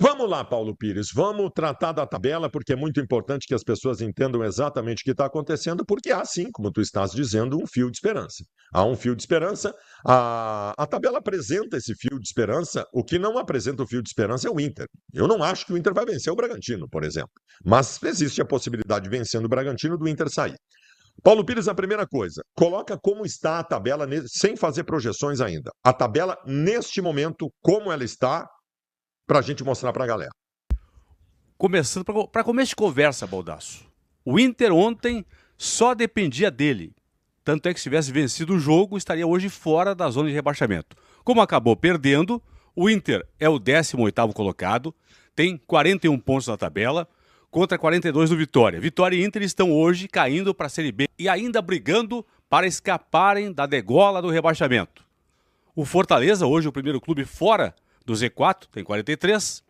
Vamos lá, Paulo Pires, vamos tratar da tabela, porque é muito importante que as pessoas entendam exatamente o que está acontecendo, porque há sim, como tu estás dizendo, um fio de esperança. Há um fio de esperança, a tabela apresenta esse fio de esperança, o que não apresenta o fio de esperança é o Inter. Eu não acho que o Inter vai vencer o Bragantino, por exemplo, mas existe a possibilidade de vencendo o Bragantino do Inter sair. Paulo Pires, a primeira coisa, coloca como está a tabela, sem fazer projeções ainda. A tabela, neste momento, como ela está, para a gente mostrar para a galera. Começando para começo de conversa, Baldasso. O Inter ontem só dependia dele. Tanto é que se tivesse vencido o jogo, estaria hoje fora da zona de rebaixamento. Como acabou perdendo, o Inter é o 18º colocado, tem 41 pontos na tabela, contra 42 do Vitória. Vitória e Inter estão hoje caindo para a Série B e ainda brigando para escaparem da degola do rebaixamento. O Fortaleza, hoje o primeiro clube fora do Z4, tem 43.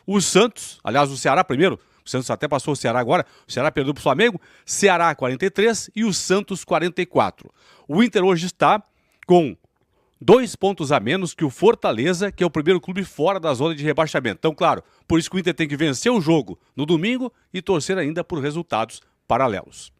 O Santos, aliás, o Ceará primeiro, o Santos até passou o Ceará agora, o Ceará perdeu para o Flamengo, Ceará 43 e o Santos 44. O Inter hoje está com 2 pontos a menos que o Fortaleza, que é o primeiro clube fora da zona de rebaixamento. Então, claro, por isso que o Inter tem que vencer o jogo no domingo e torcer ainda por resultados paralelos.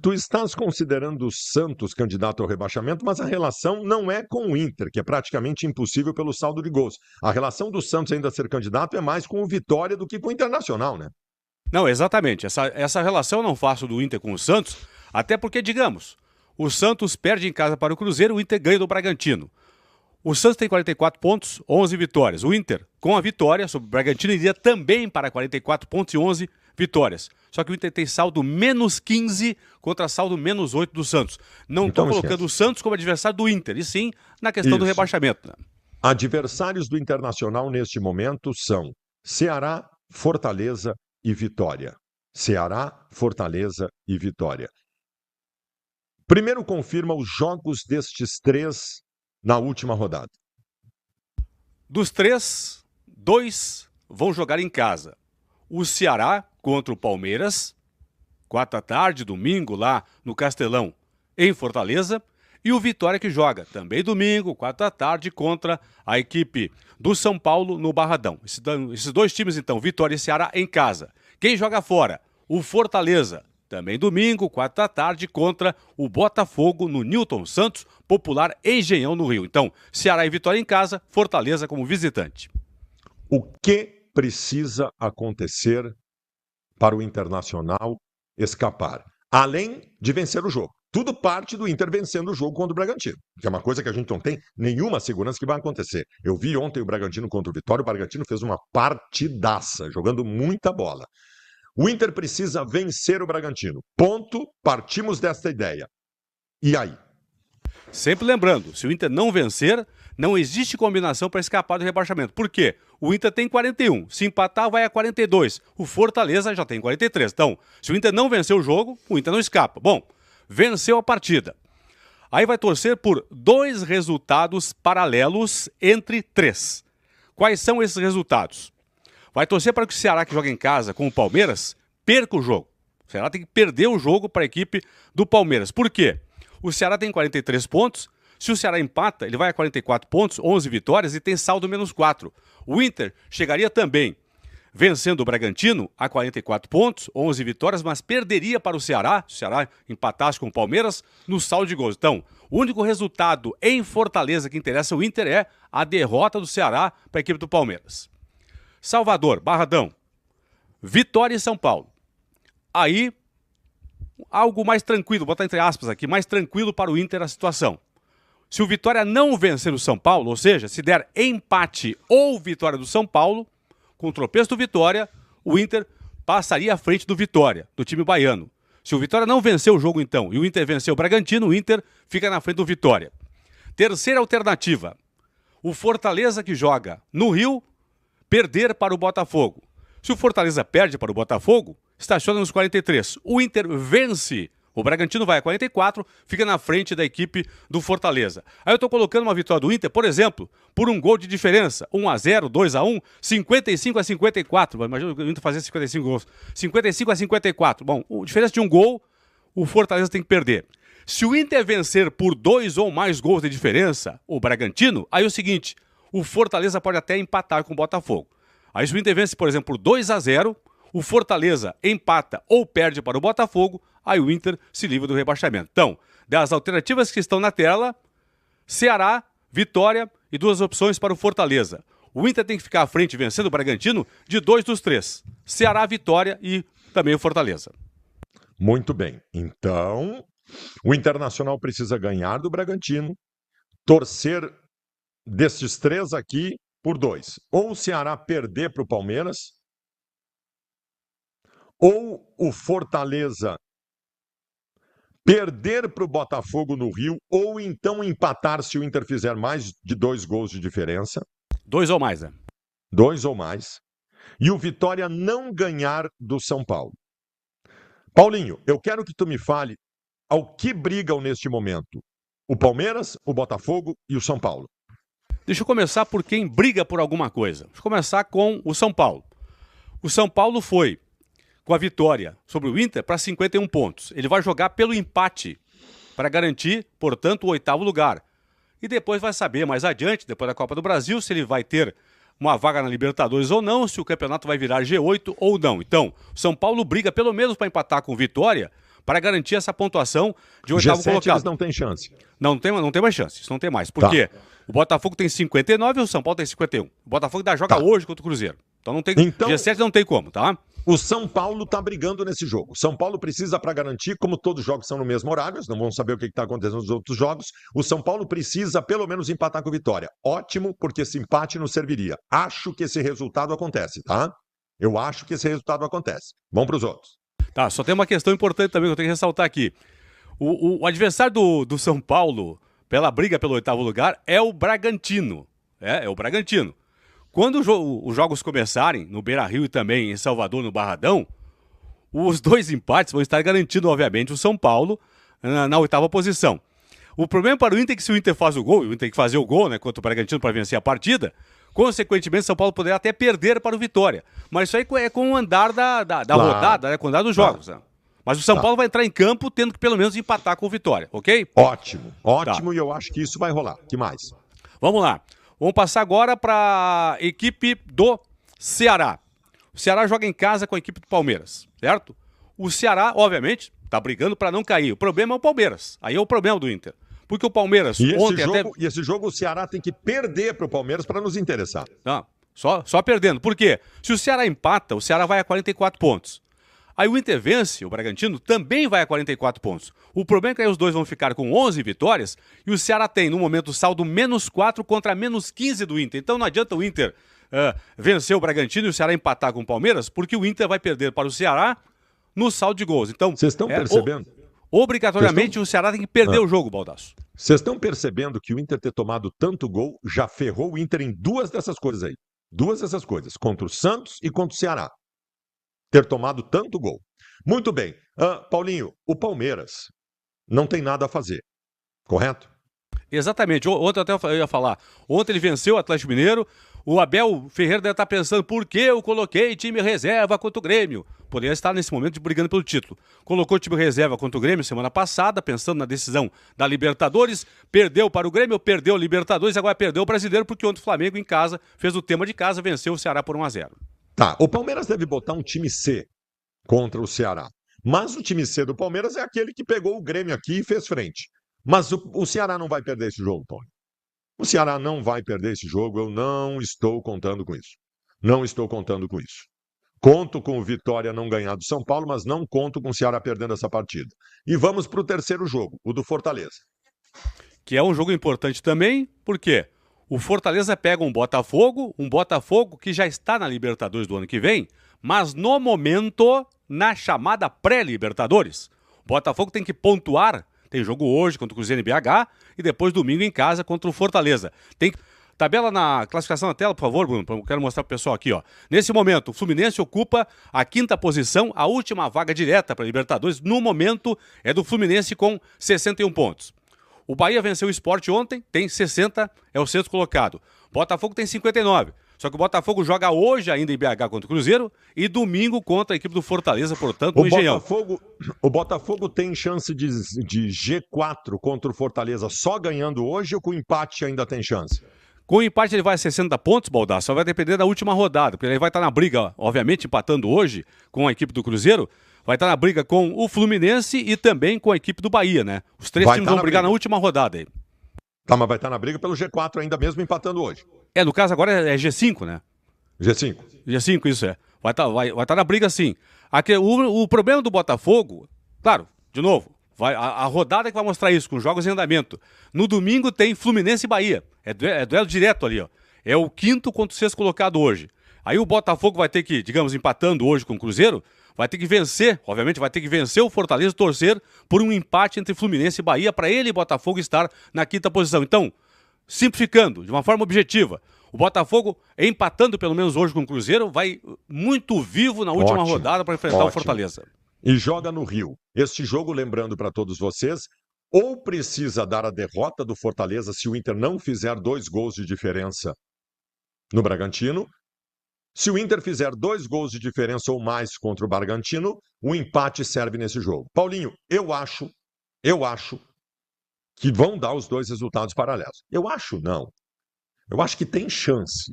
Tu estás considerando o Santos candidato ao rebaixamento, mas a relação não é com o Inter, que é praticamente impossível pelo saldo de gols. A relação do Santos ainda ser candidato é mais com o Vitória do que com o Internacional, né? Não, exatamente. Essa relação eu não faço do Inter com o Santos, até porque, digamos, o Santos perde em casa para o Cruzeiro, o Inter ganha do Bragantino. O Santos tem 44 pontos, 11 vitórias. O Inter, com a vitória sobre o Bragantino, iria também para 44 pontos e 11 vitórias. Só que o Inter tem saldo menos 15 contra saldo menos 8 do Santos. Não estou colocando o Santos como adversário do Inter, e sim na questão do rebaixamento. Né? Adversários do Internacional neste momento são Ceará, Fortaleza e Vitória. Ceará, Fortaleza e Vitória. Primeiro confirma os jogos destes três na última rodada. Dos três, 2 vão jogar em casa. O Ceará contra o Palmeiras, 4 da tarde, domingo, lá no Castelão, em Fortaleza. E o Vitória que joga, também domingo, 4 da tarde, contra a equipe do São Paulo no Barradão. Esses 2 times, então, Vitória e Ceará, em casa. Quem joga fora? O Fortaleza, também domingo, 4 da tarde, contra o Botafogo no Newton Santos, Popular Engenhão, no Rio. Então, Ceará e Vitória em casa, Fortaleza como visitante. O que precisa acontecer para o Internacional escapar? Além de vencer o jogo. Tudo parte do Inter vencendo o jogo contra o Bragantino, que é uma coisa que a gente não tem nenhuma segurança que vai acontecer. Eu vi ontem o Bragantino contra o Vitória, o Bragantino fez uma partidaça, jogando muita bola. O Inter precisa vencer o Bragantino. Ponto, partimos desta ideia. E aí? Sempre lembrando, se o Inter não vencer, não existe combinação para escapar do rebaixamento. Por quê? O Inter tem 41, se empatar vai a 42. O Fortaleza já tem 43. Então, se o Inter não vencer o jogo, o Inter não escapa. Bom, venceu a partida. Aí vai torcer por 2 resultados paralelos entre 3. Quais são esses resultados? Vai torcer para que o Ceará, que joga em casa com o Palmeiras, perca o jogo. O Ceará tem que perder o jogo para a equipe do Palmeiras. Por quê? O Ceará tem 43 pontos. Se o Ceará empata, ele vai a 44 pontos, 11 vitórias e tem saldo menos 4. O Inter chegaria também vencendo o Bragantino a 44 pontos, 11 vitórias, mas perderia para o Ceará, se o Ceará empatasse com o Palmeiras, no saldo de gols. Então, o único resultado em Fortaleza que interessa ao Inter é a derrota do Ceará para a equipe do Palmeiras. Salvador, Barradão, Vitória e São Paulo. Aí, algo mais tranquilo, vou botar entre aspas aqui, mais tranquilo para o Inter a situação. Se o Vitória não vencer o São Paulo, ou seja, se der empate ou vitória do São Paulo, com o tropeço do Vitória, o Inter passaria à frente do Vitória, do time baiano. Se o Vitória não vencer o jogo, então, e o Inter vencer o Bragantino, o Inter fica na frente do Vitória. Terceira alternativa, o Fortaleza que joga no Rio, perder para o Botafogo. Se o Fortaleza perde para o Botafogo, estaciona nos 43. O Inter vence, o Bragantino vai a 44, fica na frente da equipe do Fortaleza. Aí eu estou colocando uma vitória do Inter, por exemplo, por um gol de diferença. 1-0, 2-1, 55-54. Imagina o Inter fazer 55 gols. 55-54. Bom, a diferença de um gol, o Fortaleza tem que perder. Se o Inter vencer por 2 ou mais gols de diferença, o Bragantino, aí é o seguinte, o Fortaleza pode até empatar com o Botafogo. Aí se o Inter vence, por exemplo, por 2-0, o Fortaleza empata ou perde para o Botafogo, aí o Inter se livra do rebaixamento. Então, das alternativas que estão na tela, Ceará, Vitória e 2 opções para o Fortaleza. O Inter tem que ficar à frente vencendo o Bragantino de 2 dos 3. Ceará, Vitória e também o Fortaleza. Muito bem. Então, o Internacional precisa ganhar do Bragantino, torcer desses 3 aqui por 2. Ou o Ceará perder para o Palmeiras, ou o Fortaleza perder para o Botafogo no Rio, ou então empatar se o Inter fizer mais de 2 gols de diferença. 2 ou mais, né? 2 ou mais. E o Vitória não ganhar do São Paulo. Paulinho, eu quero que tu me fale ao que brigam neste momento o Palmeiras, o Botafogo e o São Paulo. Deixa eu começar por quem briga por alguma coisa. Deixa eu começar com o São Paulo. O São Paulo foi com a vitória sobre o Inter para 51 pontos. Ele vai jogar pelo empate para garantir, portanto, o 8º lugar. E depois vai saber mais adiante, depois da Copa do Brasil, se ele vai ter uma vaga na Libertadores ou não, se o campeonato vai virar G8 ou não. Então, o São Paulo briga pelo menos para empatar com Vitória para garantir essa pontuação de 8º colocado. Eles não têm chance. Não tem mais chance, isso não tem mais. Por quê? O Botafogo tem 59 e o São Paulo tem 51. O Botafogo ainda joga hoje contra o Cruzeiro. Então, G7 não tem como, tá? O São Paulo está brigando nesse jogo. O São Paulo precisa, para garantir, como todos os jogos são no mesmo horário, nós não vamos saber o que está acontecendo nos outros jogos, o São Paulo precisa pelo menos empatar com o Vitória. Ótimo, porque esse empate nos serviria. Acho que esse resultado acontece, tá? Eu acho que esse resultado acontece. Vamos para os outros. Tá, só tem uma questão importante também que eu tenho que ressaltar aqui. O adversário do São Paulo, pela briga pelo 8º lugar, é o Bragantino. É o Bragantino. Quando os jogos começarem, no Beira-Rio e também em Salvador, no Barradão, os 2 empates vão estar garantindo, obviamente, o São Paulo na 8ª posição. O problema para o Inter é que se o Inter faz o gol, o Inter tem que fazer o gol, né, contra o Bragantino para vencer a partida, consequentemente, o São Paulo poderá até perder para o Vitória. Mas isso aí é com o andar da rodada, né, com o andar dos jogos. Né? Mas o São Paulo vai entrar em campo tendo que pelo menos empatar com o Vitória, ok? Ótimo, e eu acho que isso vai rolar. Que mais? Vamos lá. Vamos passar agora para a equipe do Ceará. O Ceará joga em casa com a equipe do Palmeiras, certo? O Ceará, obviamente, está brigando para não cair. O problema é o Palmeiras. Aí é o problema do Inter. Porque o Palmeiras ontem E esse jogo o Ceará tem que perder para o Palmeiras para nos interessar. Não, só perdendo. Por quê? Se o Ceará empata, o Ceará vai a 44 pontos. Aí o Inter vence, o Bragantino também vai a 44 pontos. O problema é que aí os dois vão ficar com 11 vitórias e o Ceará tem, no momento, saldo -4 contra -15 do Inter. Então não adianta o Inter vencer o Bragantino e o Ceará empatar com o Palmeiras, porque o Inter vai perder para o Ceará no saldo de gols. Então, vocês estão percebendo? Obrigatoriamente o Ceará tem que perder o jogo, Baldasso. Vocês estão percebendo que o Inter ter tomado tanto gol já ferrou o Inter em 2 dessas coisas aí. 2 dessas coisas, contra o Santos e contra o Ceará. Ter tomado tanto gol. Muito bem. Paulinho, o Palmeiras não tem nada a fazer, correto? Exatamente. Ontem até eu ia falar. Ontem ele venceu o Atlético Mineiro. O Abel Ferreira deve estar pensando por que eu coloquei time reserva contra o Grêmio. Poderia estar nesse momento brigando pelo título. Colocou o time reserva contra o Grêmio semana passada, pensando na decisão da Libertadores. Perdeu para o Grêmio, perdeu a Libertadores, agora perdeu o Brasileiro, porque ontem o Flamengo em casa fez o tema de casa, venceu o Ceará por 1-0. Tá, o Palmeiras deve botar um time C contra o Ceará. Mas o time C do Palmeiras é aquele que pegou o Grêmio aqui e fez frente. Mas o Ceará não vai perder esse jogo, Paulo. O Ceará não vai perder esse jogo, eu não estou contando com isso. Não estou contando com isso. Conto com o Vitória não ganhar do São Paulo, mas não conto com o Ceará perdendo essa partida. E vamos para o terceiro jogo, o do Fortaleza. Que é um jogo importante também, por quê? O Fortaleza pega um Botafogo que já está na Libertadores do ano que vem, mas no momento, na chamada pré-Libertadores. O Botafogo tem que pontuar, tem jogo hoje contra o Cruzeiro em BH e depois domingo em casa contra o Fortaleza. Tem tabela na classificação na tela, por favor, Bruno, eu quero mostrar pro pessoal aqui, ó. Nesse momento, o Fluminense ocupa a 5ª posição, a última vaga direta para a Libertadores, no momento, é do Fluminense com 61 pontos. O Bahia venceu o Sport ontem, tem 60, é o 6º colocado. Botafogo tem 59. Só que o Botafogo joga hoje ainda em BH contra o Cruzeiro e domingo contra a equipe do Fortaleza, portanto, no Engenhão. O Botafogo tem chance de G4 contra o Fortaleza só ganhando hoje ou com empate ainda tem chance? Com o empate ele vai a 60 pontos, Baldar, só vai depender da última rodada, porque ele vai estar na briga, obviamente, empatando hoje com a equipe do Cruzeiro, vai estar na briga com o Fluminense e também com a equipe do Bahia, né? Os três times vão brigar na última rodada aí. Tá, mas vai estar na briga pelo G4 ainda mesmo empatando hoje. No caso agora é G5, né? G5. G5, isso é. Vai estar na briga sim. Aqui, o problema do Botafogo, claro, de novo, a rodada que vai mostrar isso, com jogos em andamento. No domingo tem Fluminense e Bahia. É duelo direto ali, ó. É o quinto contra o sexto colocado hoje. Aí o Botafogo vai ter que, digamos, empatando hoje com o Cruzeiro, vai ter que vencer, obviamente, vai ter que vencer o Fortaleza e torcer por um empate entre Fluminense e Bahia para ele e Botafogo estar na quinta posição. Então, simplificando, de uma forma objetiva, o Botafogo, empatando pelo menos hoje com o Cruzeiro, vai muito vivo na última rodada para enfrentar o Fortaleza. E joga no Rio. Este jogo, lembrando para todos vocês, ou precisa dar a derrota do Fortaleza se o Inter não fizer 2 gols de diferença no Bragantino. Se o Inter fizer 2 gols de diferença ou mais contra o Bragantino, o empate serve nesse jogo. Paulinho, eu acho que vão dar os 2 resultados paralelos. Eu acho não. Eu acho que tem chance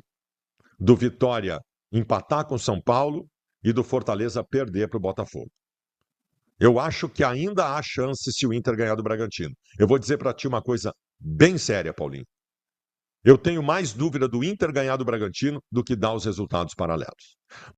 do Vitória empatar com o São Paulo e do Fortaleza perder para o Botafogo. Eu acho que ainda há chance se o Inter ganhar do Bragantino. Eu vou dizer para ti uma coisa bem séria, Paulinho. Eu tenho mais dúvida do Inter ganhar do Bragantino do que dar os resultados paralelos.